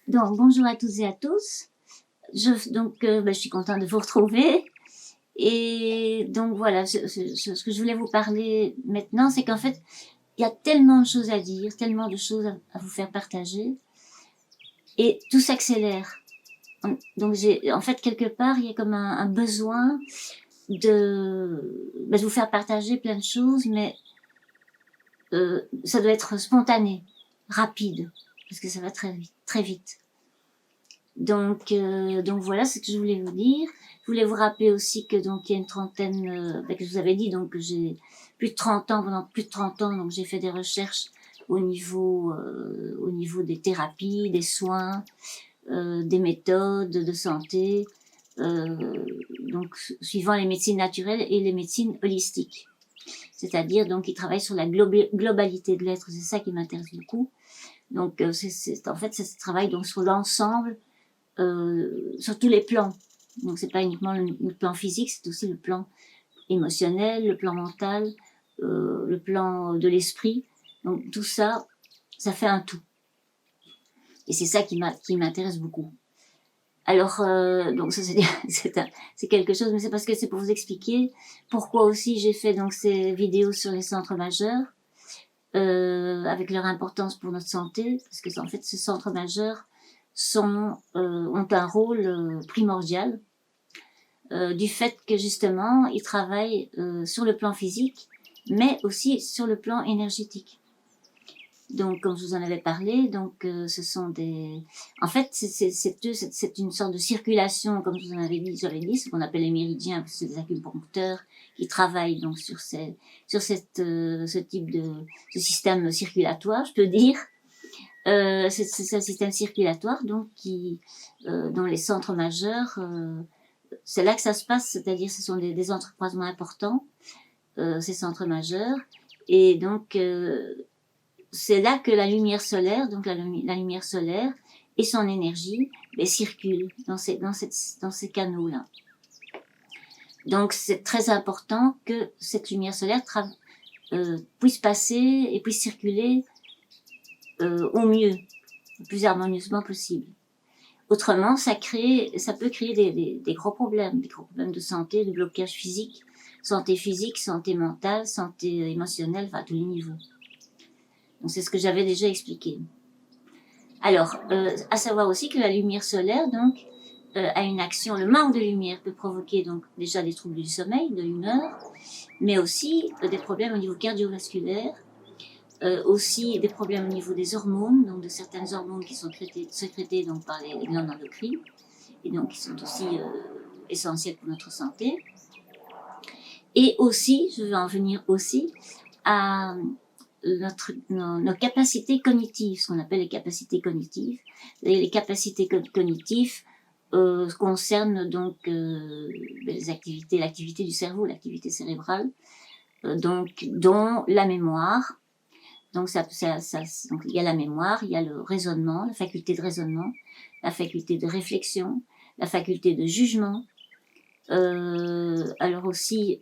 Donc, bonjour à toutes et à tous. Je suis contente de vous retrouver. Et donc voilà, ce que je voulais vous parler maintenant, c'est qu'en fait, il y a tellement de choses à dire, tellement de choses à vous faire partager, et tout s'accélère. Donc en fait, quelque part, il y a comme un besoin de vous faire partager plein de choses, mais ça doit être spontané, rapide, parce que ça va très vite, très vite. Donc voilà ce que je voulais vous dire. Je voulais vous rappeler aussi que donc il y a une trentaine, que je vous avais dit donc que j'ai plus de 30 ans, pendant plus de 30 ans, donc j'ai fait des recherches au niveau des thérapies, des soins, des méthodes de santé, donc suivant les médecines naturelles et les médecines holistiques. C'est-à-dire donc ils travaillent sur la globalité de l'être, c'est ça qui m'intéresse beaucoup. Donc en fait, ça se travaille donc sur l'ensemble, sur tous les plans. Donc c'est pas uniquement le plan physique, c'est aussi le plan émotionnel, le plan mental, le plan de l'esprit. Donc tout ça, ça fait un tout. Et c'est ça qui m'intéresse beaucoup. Alors, donc ça c'est quelque chose, mais c'est parce que c'est pour vous expliquer pourquoi aussi j'ai fait donc ces vidéos sur les centres majeurs, avec leur importance pour notre santé, parce que en fait ces centres majeurs ont un rôle primordial, du fait que justement ils travaillent sur le plan physique, mais aussi sur le plan énergétique. Donc, comme je vous en avais parlé, donc ce sont des, en fait, c'est une sorte de circulation, comme je vous en avais dit, j'avais dit, ce qu'on appelle les méridiens, parce que c'est des acupuncteurs qui travaillent donc sur ce type de système circulatoire, je peux dire. C'est un système circulatoire donc dans les centres majeurs, c'est là que ça se passe, c'est-à-dire ce sont des entrecroisements importants, ces centres majeurs, et donc c'est là que la lumière solaire, donc la lumière solaire et son énergie, circulent dans ces canaux-là. Donc c'est très important que cette lumière solaire puisse passer et puisse circuler au mieux, le plus harmonieusement possible. Autrement, ça peut créer des gros problèmes de santé, de blocage physique, santé mentale, santé émotionnelle, enfin à tous les niveaux. Donc c'est ce que j'avais déjà expliqué. Alors, à savoir aussi que la lumière solaire, donc, a une action. Le manque de lumière peut provoquer donc déjà des troubles du sommeil, de l'humeur, mais aussi des problèmes au niveau cardiovasculaire, aussi des problèmes au niveau des hormones, donc de certaines hormones qui sont sécrétées donc par les glandes endocrines, et donc qui sont aussi essentielles pour notre santé. Et aussi, je vais en venir aussi à nos capacités cognitives, ce qu'on appelle les capacités cognitives. Et les capacités cognitives concernent donc l'activité du cerveau, l'activité cérébrale, donc dont la mémoire. Donc donc il y a la mémoire, il y a le raisonnement, la faculté de raisonnement, la faculté de réflexion, la faculté de jugement. Alors aussi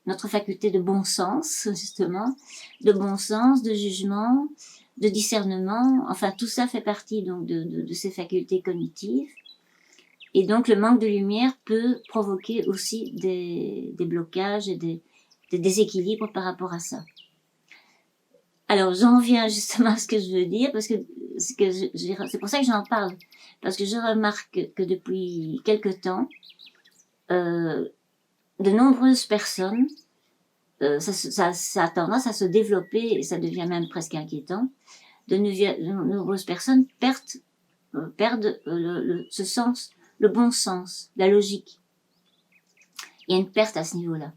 notre faculté de bon sens, justement, de bon sens, de jugement, de discernement. Enfin, tout ça fait partie donc de ces facultés cognitives. Et donc, le manque de lumière peut provoquer aussi des blocages et des déséquilibres par rapport à ça. Alors, j'en viens justement à ce que je veux dire, parce que c'est pour ça que j'en parle, parce que je remarque que depuis quelque temps, de nombreuses personnes, ça a tendance à se développer et ça devient même presque inquiétant. De nombreuses personnes perdent ce sens, le bon sens, la logique. Il y a une perte à ce niveau-là.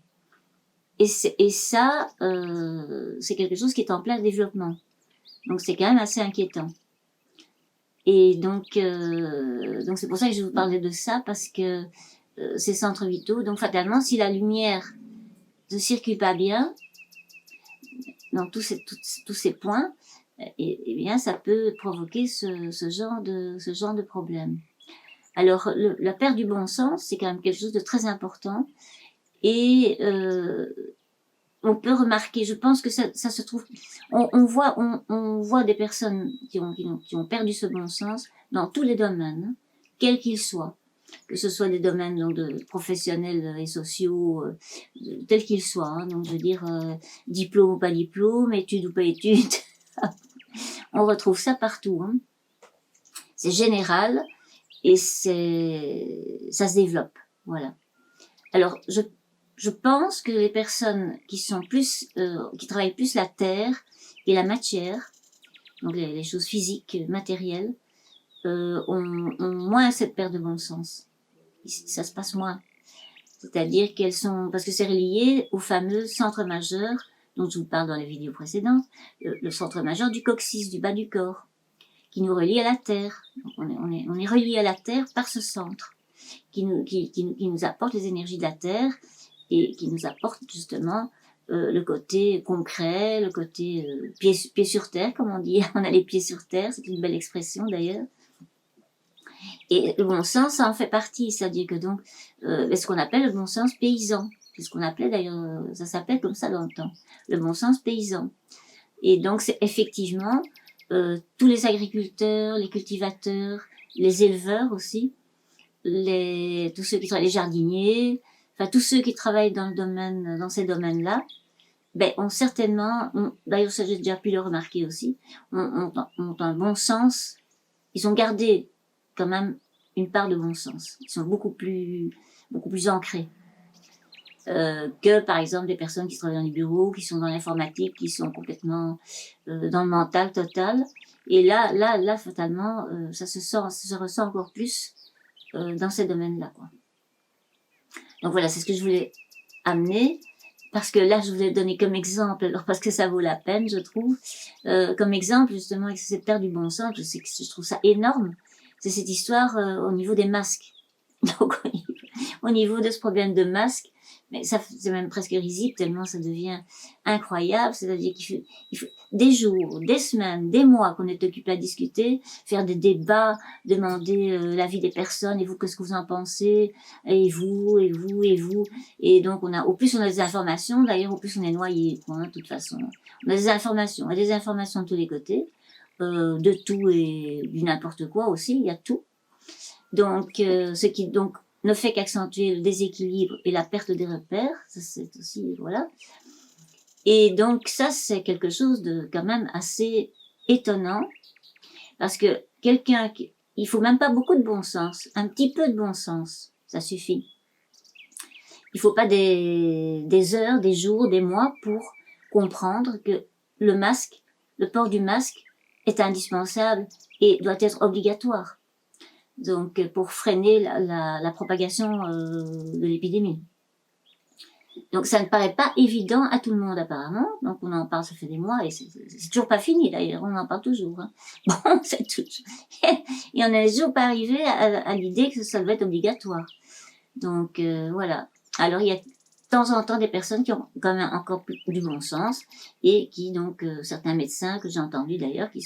Et ça, c'est quelque chose qui est en plein développement. Donc c'est quand même assez inquiétant. Et donc c'est pour ça que je vous parlais de ça, parce que ces centres vitaux, donc fatalement, si la lumière ne circule pas bien dans tous ces points, et bien ça peut provoquer ce genre de problème. Alors la perte du bon sens, c'est quand même quelque chose de très important, et on peut remarquer, je pense que ça se trouve, on voit des personnes qui ont perdu ce bon sens dans tous les domaines, hein, quels qu'ils soient, que ce soit des domaines donc, de professionnels et sociaux, tels qu'ils soient, hein, donc je veux dire, diplôme ou pas diplôme, études ou pas études, on retrouve ça partout, hein. C'est général et ça se développe, voilà. Alors, je pense que les personnes qui sont plus, qui travaillent plus la terre et la matière, donc les choses physiques, matérielles, ont moins cette perte de bon sens. Ça se passe moins. C'est-à-dire qu'elles sont, parce que c'est relié au fameux centre majeur dont je vous parle dans les vidéos précédentes, le centre majeur du coccyx, du bas du corps, qui nous relie à la terre. Donc on est relié à la terre par ce centre qui nous apporte les énergies de la terre et qui nous apporte justement le côté concret, le côté pied sur terre, comme on dit. On a les pieds sur terre, c'est une belle expression d'ailleurs. Et le bon sens, ça en fait partie, c'est-à-dire que donc, ce qu'on appelle le bon sens paysan, c'est ce qu'on appelait d'ailleurs, ça s'appelle comme ça dans le temps, le bon sens paysan. Et donc, c'est effectivement tous les agriculteurs, les cultivateurs, les éleveurs aussi, tous ceux qui travaillent, les jardiniers, enfin tous ceux qui travaillent dans le domaine, dans ces domaines-là, ben ont certainement, d'ailleurs ça j'ai déjà pu le remarquer aussi, ont un bon sens. Ils ont gardé quand même une part de bon sens. Ils sont beaucoup plus ancrés que par exemple des personnes qui travaillent dans les bureaux, qui sont dans l'informatique, qui sont complètement dans le mental total. Et là, fatalement, ça se ressent encore plus dans ces domaines-là, quoi. Donc voilà, c'est ce que je voulais amener, parce que là, je voulais donner comme exemple, alors parce que ça vaut la peine, je trouve, comme exemple, justement, avec cette perte du bon sens, je trouve ça énorme, c'est cette histoire au niveau des masques. Donc, au niveau de ce problème de masque, mais ça, c'est même presque risible, tellement ça devient incroyable, c'est-à-dire il faut des jours, des semaines, des mois qu'on est occupé à discuter, faire des débats, demander l'avis des personnes, et vous, qu'est-ce que vous en pensez, et vous, et vous, et vous, et donc au plus on a des informations, d'ailleurs, au plus on est noyé, quoi, hein, de toute façon. On a des informations, et des informations de tous les côtés, de tout et du n'importe quoi aussi, il y a tout. Donc, ce qui donc ne fait qu'accentuer le déséquilibre et la perte des repères, ça c'est aussi, voilà. Et donc ça c'est quelque chose de quand même assez étonnant, parce que il faut même pas beaucoup de bon sens, un petit peu de bon sens, ça suffit. Il faut pas des heures, des jours, des mois pour comprendre que le port du masque est indispensable et doit être obligatoire. Donc, pour freiner la propagation de l'épidémie. Donc, ça ne paraît pas évident à tout le monde, apparemment. Donc, on en parle, ça fait des mois, et c'est toujours pas fini, d'ailleurs, on en parle toujours. Hein. Bon, c'est tout. Et on n'est toujours pas arrivé à l'idée que ça devait être obligatoire. Donc, voilà. Alors, il y a de temps en temps des personnes qui ont quand même encore du bon sens, et qui, donc, certains médecins que j'ai entendus, d'ailleurs, qui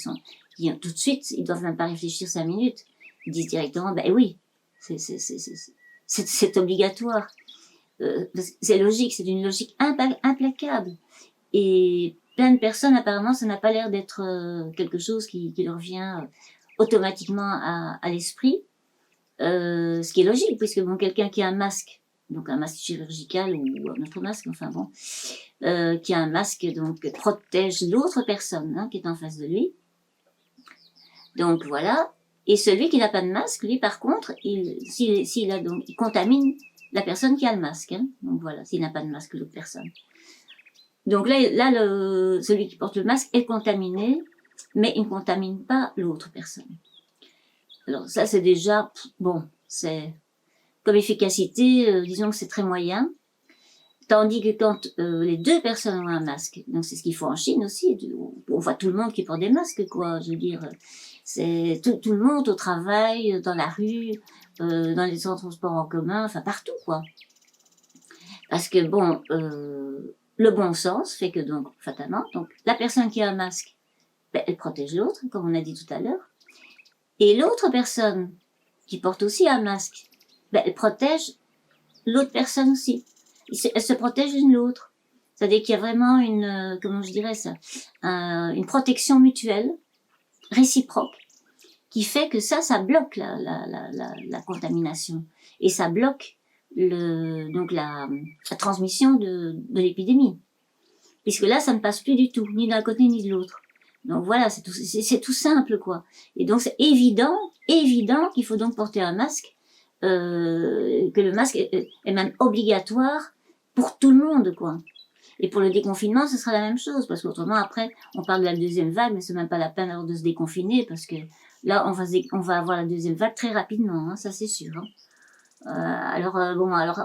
tout de suite, ils doivent même pas réfléchir 5 minutes. Ils disent directement, ben oui, c'est obligatoire. C'est logique, c'est une logique implacable. Et plein de personnes, apparemment, ça n'a pas l'air d'être quelque chose qui leur vient automatiquement à l'esprit. Ce qui est logique, puisque bon, quelqu'un qui a un masque, donc un masque chirurgical ou un autre masque, enfin bon, qui a un masque, donc protège l'autre personne qui est en face de lui. Donc voilà. Et celui qui n'a pas de masque, lui, par contre, il contamine la personne qui a le masque. Hein. Donc voilà, s'il n'a pas de masque, l'autre personne. Donc là, celui qui porte le masque est contaminé, mais il ne contamine pas l'autre personne. Alors ça, c'est déjà, bon, c'est comme efficacité, disons que c'est très moyen. Tandis que quand les deux personnes ont un masque, donc c'est ce qu'il faut en Chine aussi, on voit tout le monde qui porte des masques, quoi, je veux dire, c'est tout le monde au travail, dans la rue, dans les transports en commun, enfin partout, quoi. Parce que bon, le bon sens fait que donc, fatalement, donc la personne qui a un masque, ben, elle protège l'autre, comme on a dit tout à l'heure, et l'autre personne qui porte aussi un masque, ben, elle protège l'autre personne aussi. Elles se protègent l'une l'autre. C'est-à-dire qu'il y a vraiment comment je dirais ça, une protection mutuelle, réciproque, qui fait que ça bloque la contamination. Et ça bloque donc la transmission de l'épidémie. Puisque là, ça ne passe plus du tout, ni d'un côté ni de l'autre. Donc voilà, c'est tout simple, quoi. Et donc c'est évident qu'il faut donc porter un masque, que le masque est même obligatoire pour tout le monde, quoi. Et pour le déconfinement, ce sera la même chose, parce qu'autrement, après, on parle de la deuxième vague, mais c'est même pas la peine alors de se déconfiner, parce que là, on va avoir la deuxième vague très rapidement, hein, ça c'est sûr. Hein. Alors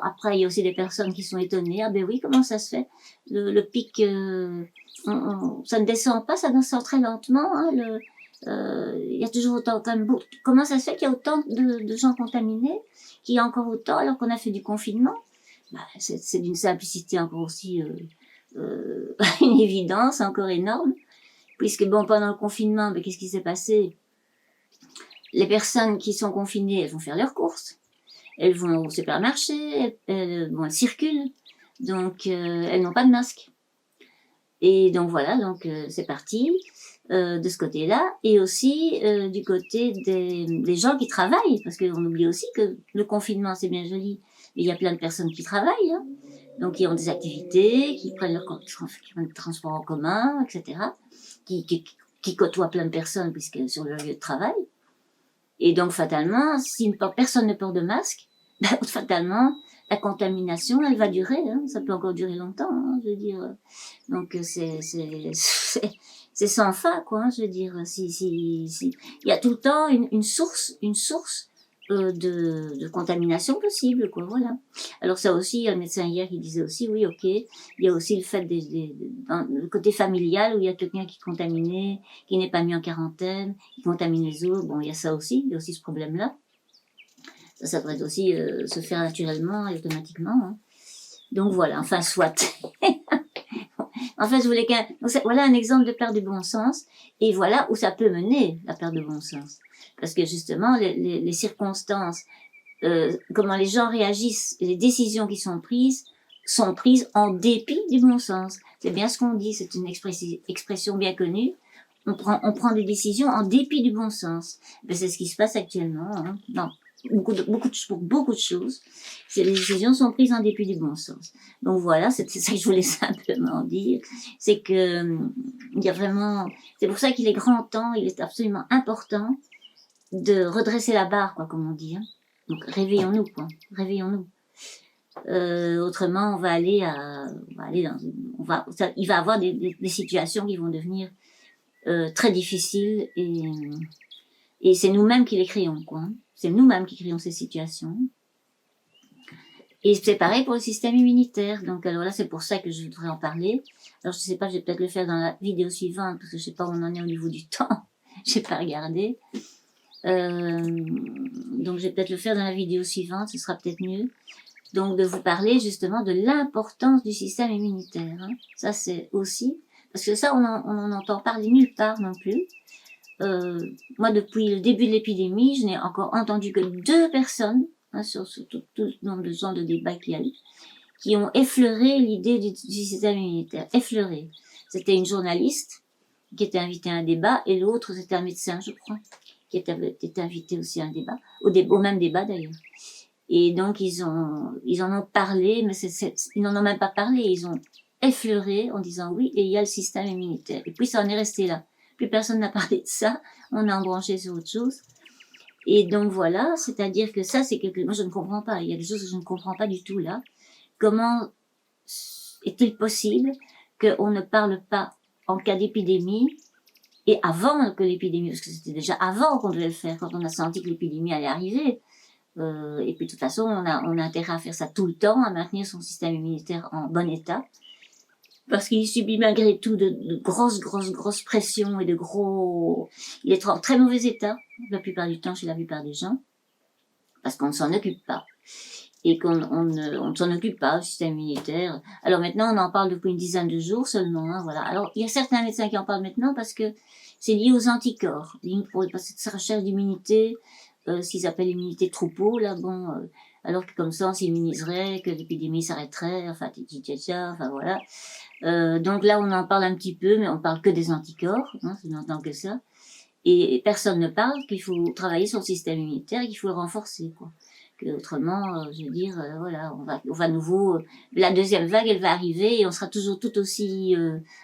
après, il y a aussi des personnes qui sont étonnées. Ah ben oui, comment ça se fait? Le pic, ça ne descend pas, ça descend très lentement. Hein, il y a toujours autant, quand même, comment ça se fait qu'il y a autant de gens contaminés, qu'il y a encore autant alors qu'on a fait du confinement? Bah, c'est d'une simplicité encore aussi, une évidence encore énorme, puisque bon, pendant le confinement, ben, qu'est-ce qui s'est passé? Les personnes qui sont confinées, elles vont faire leurs courses. Elles vont au supermarché, elles circulent, donc elles n'ont pas de masque. Et donc voilà, donc c'est parti de ce côté-là, et aussi du côté des gens qui travaillent, parce qu'on oublie aussi que le confinement c'est bien joli, mais il y a plein de personnes qui travaillent, hein, donc qui ont des activités, qui prennent le transport en commun, etc., qui côtoient plein de personnes puisque sur leur lieu de travail. Et donc fatalement, si personne ne porte de masque, ben, fatalement, la contamination, elle va durer. Hein, ça peut encore durer longtemps, hein, je veux dire. Donc c'est sans fin, quoi. Hein, je veux dire, il y a tout le temps une source de contamination possible, quoi. Voilà. Alors ça aussi, il y a un médecin hier qui disait aussi, oui, ok, il y a aussi le fait dans le côté familial où il y a quelqu'un qui est contaminé, qui n'est pas mis en quarantaine, qui contamine les autres. Bon, il y a ça aussi, il y a aussi ce problème-là. Ça devrait aussi se faire naturellement et automatiquement. Hein. Donc voilà, enfin, soit. En fait, je voulais voilà un exemple de perte de bon sens, et voilà où ça peut mener, la perte de bon sens. Parce que justement, les circonstances, comment les gens réagissent, les décisions qui sont prises en dépit du bon sens. C'est bien ce qu'on dit, c'est une expression bien connue. On prend des décisions en dépit du bon sens. Ben, c'est ce qui se passe actuellement. Hein. Non, beaucoup de choses. Les décisions sont prises en dépit du bon sens. Donc voilà, c'est ça que je voulais simplement dire. C'est que il y a vraiment, c'est pour ça qu'il est grand temps, il est absolument important de redresser la barre, quoi, comme on dit. Hein. Donc réveillons-nous, quoi. Réveillons-nous. Autrement, il va y avoir des situations qui vont devenir très difficiles et c'est nous-mêmes qui les créons, quoi. C'est nous-mêmes qui créons ces situations. Et c'est pareil pour le système immunitaire. Donc alors là, c'est pour ça que je voudrais en parler. Alors je sais pas, je vais peut-être le faire dans la vidéo suivante parce que je sais pas où on en est au niveau du temps. J'ai pas regardé. Donc je vais peut-être le faire dans la vidéo suivante, ce sera peut-être mieux. Donc de vous parler justement de l'importance du système immunitaire. Hein. Ça c'est aussi, parce que ça on en entend parler nulle part non plus. Moi depuis le début de l'épidémie, je n'ai encore entendu que 2 personnes, hein, sur tout le nombre de gens de débat qu'il y a eu, qui ont effleuré l'idée du système immunitaire. Effleuré. C'était une journaliste qui était invitée à un débat et l'autre c'était un médecin, je crois, qui était invité aussi à un débat, au même débat d'ailleurs. Et donc ils en ont parlé, mais ils n'en ont même pas parlé, ils ont effleuré en disant oui, et il y a le système immunitaire. Et puis ça en est resté là. Plus personne n'a parlé de ça, on a embranché sur autre chose. Et donc voilà, c'est-à-dire que ça c'est moi je ne comprends pas, il y a des choses que je ne comprends pas du tout là. Comment est-il possible qu'on ne parle pas en cas d'épidémie et avant que l'épidémie, parce que c'était déjà avant qu'on devait le faire, quand on a senti que l'épidémie allait arriver. Et puis de toute façon, on a intérêt à faire ça tout le temps, à maintenir son système immunitaire en bon état, parce qu'il subit malgré tout de grosses pressions et il est en très mauvais état la plupart du temps chez la plupart des gens, parce qu'on ne s'en occupe pas. Et qu'on ne s'en occupe pas, le système immunitaire. Alors maintenant, on en parle depuis une dizaine de jours seulement. Hein, voilà. Alors, il y a certains médecins qui en parlent maintenant parce que c'est lié aux anticorps. Pour cette recherche d'immunité, ce qu'ils appellent l'immunité troupeau, là, bon, alors que comme ça on s'immuniserait, que l'épidémie s'arrêterait, enfin enfin voilà. Donc là on en parle un petit peu, mais on parle que des anticorps, hein, je n'entends que ça. Et personne ne parle qu'il faut travailler sur le système immunitaire, qu'il faut le renforcer, quoi. Que autrement, je veux dire, voilà, on va nouveau, la deuxième vague, elle va arriver et on sera toujours tout aussi,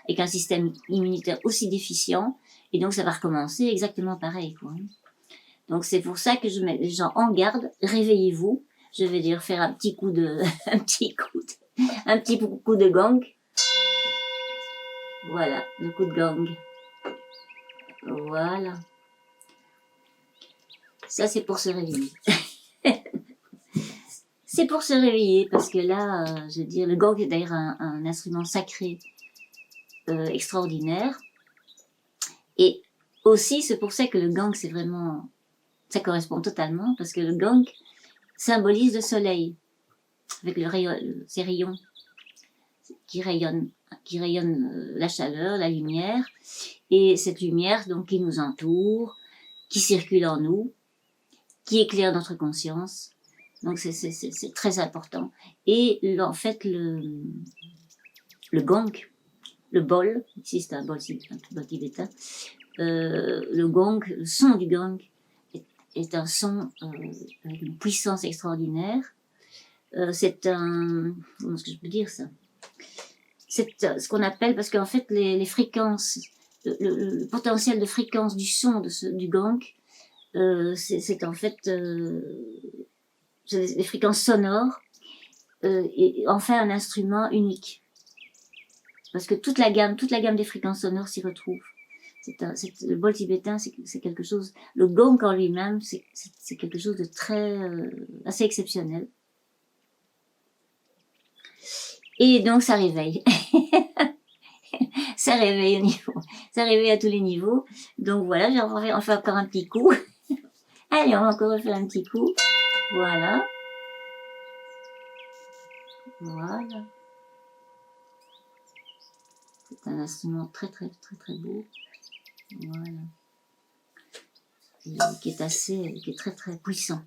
avec un système immunitaire aussi déficient, et donc ça va recommencer exactement pareil, quoi. Donc c'est pour ça que je mets les gens en garde, réveillez-vous. Je vais dire faire un petit coup de, un petit coup de gang. Voilà, le coup de gang. Voilà. Ça, c'est pour se réveiller. C'est pour se réveiller, parce que là, je veux dire, le gong est d'ailleurs un instrument sacré extraordinaire. Et aussi, c'est pour ça que le gong, c'est vraiment... Ça correspond totalement, parce que le gong symbolise le soleil, avec ses rayons qui rayonnent la chaleur, la lumière, et cette lumière donc qui nous entoure, qui circule en nous, qui éclaire notre conscience. Donc c'est très important. Et en fait, le gong, le bol, ici c'est un bol tibétain, le gong, le son du gong est un son avec une puissance extraordinaire. C'est un... Comment est-ce que je peux dire ça? C'est ce qu'on appelle, parce qu'en fait les fréquences, le potentiel de fréquence du son du gong, c'est en fait des fréquences sonores, et en fait un instrument unique. Parce que toute la gamme des fréquences sonores s'y retrouve. Le bol tibétain, c'est quelque chose, le gong en lui-même, c'est quelque chose de très, assez exceptionnel. Et donc ça réveille. Ça réveille ça réveille à tous les niveaux. Donc voilà, on fait encore un petit coup. Allez, on va encore refaire un petit coup. Voilà. Voilà. C'est un instrument très très très très beau. Voilà. Et qui est très très puissant.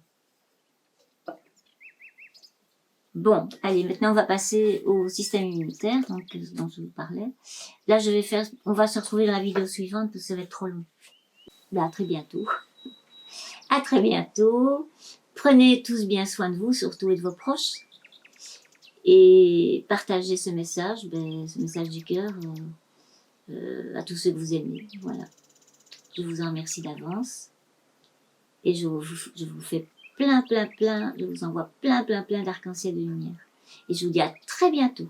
Bon, allez, maintenant on va passer au système immunitaire, dont je vous parlais. Là, on va se retrouver dans la vidéo suivante parce que ça va être trop long. Là, à très bientôt. À très bientôt. Prenez tous bien soin de vous, surtout et de vos proches. Et partagez ce message du cœur, à tous ceux que vous aimez. Voilà. Je vous en remercie d'avance. Et je vous fais je vous envoie plein d'arcs-en-ciel de lumière. Et je vous dis à très bientôt.